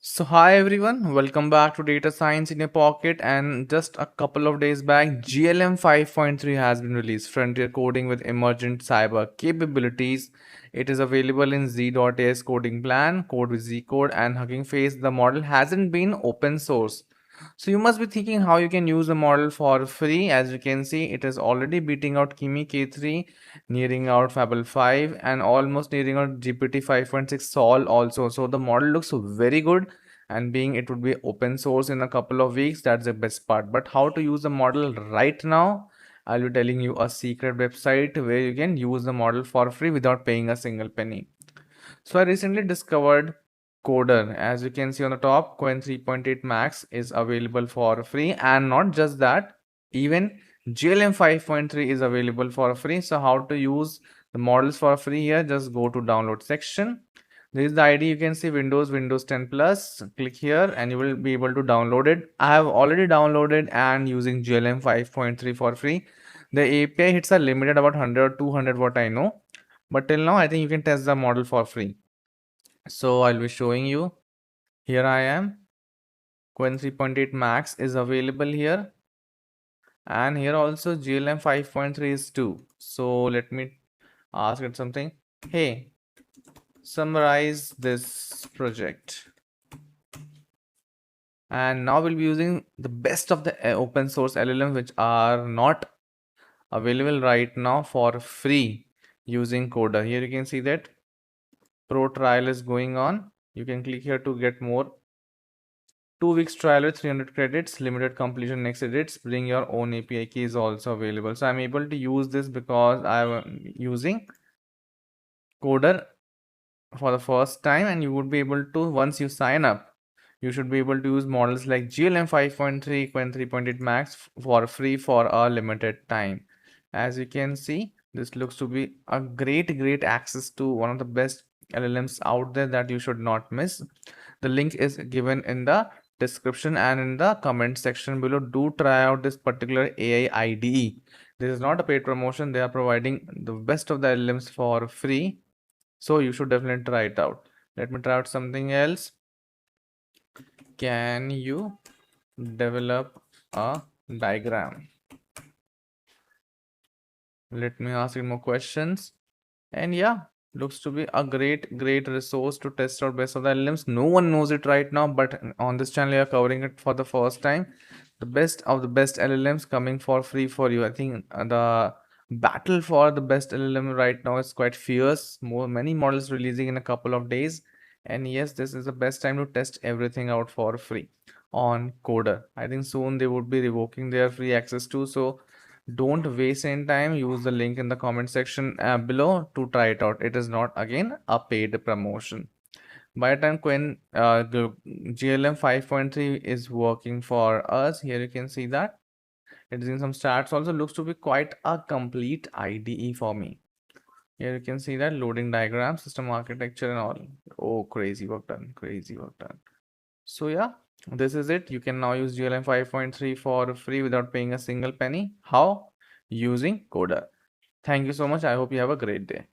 So hi everyone, welcome back to Data Science in your Pocket. And just a couple of days back, GLM 5.3 has been released, Frontier Coding with Emergent Cyber Capabilities. It is available in Z.AS coding plan, Code with Z Code, and Hugging Face. The model hasn't been open source. So you must be thinking how you can use the model for free. As you can see, it is already beating out Kimi K3, nearing out Fable 5, and almost nearing out GPT 5.6 Sol also. So the model looks very good, and being it would be open source in a couple of weeks, that's the best part. But how to use the model right now? I'll be telling you a secret website where you can use the model for free without paying a single penny. So I recently discovered Coder. As you can see on the top, Qwen 3.8 Max is available for free, and not just that, even GLM 5.3 is available for free. So how to use the models for free here? Just go to download section. This is the ID. You can see Windows 10 Plus. Click here and you will be able to download it. I have already downloaded and using GLM 5.3 for free. The API hits are limited about 100 or 200 what I know. But till now, I think you can test the model for free. So I'll be showing you. Here I am. Qwen 3.8 Max is available here. And here also GLM 5.3 is too. So let me ask it something. Hey, summarize this project. And now we'll be using the best of the open source LLM which are not available right now for free using Coda. Here you can see that pro trial is going on. You can click here to get more. 2 weeks trial with 300 credits, limited completion next edits. Bring your own API key is also available. So I'm able to use this because I'm using Coder for the first time, and you would be able to, once you sign up, you should be able to use models like GLM 5.3, Qwen 3.8 Max for free for a limited time. As you can see, this looks to be a great access to one of the best LLMs out there that you should not miss. The link is given in the description and in the comment section below. Do try out this particular AI IDE. This is not a paid promotion. They are providing the best of the LLMs for free. So you should definitely try it out. Let me try out something else. Can you develop a diagram? Let me ask you more questions. And yeah, looks to be a great resource to test out best of the LLMs. No one knows it right now, but on this channel, we are covering it for the first time. The best of the best LLMs coming for free for you. I think the battle for the best LLM right now is quite fierce. Many models releasing in a couple of days. And yes, this is the best time to test everything out for free on Coder. I think soon they would be revoking their free access too. So don't waste any time. Use the link in the comment section below to try it out. It is not again a paid promotion. By the time the GLM 5.3 is working for us, here you can see that it's in some stats. Also looks to be quite a complete IDE for me. Here you can see that loading diagram, system architecture and all. Oh, crazy work done, crazy work done. So yeah, this is it. You can now use GLM 5.3 for free without paying a single penny. How? Using Coder. Thank you so much. I hope you have a great day.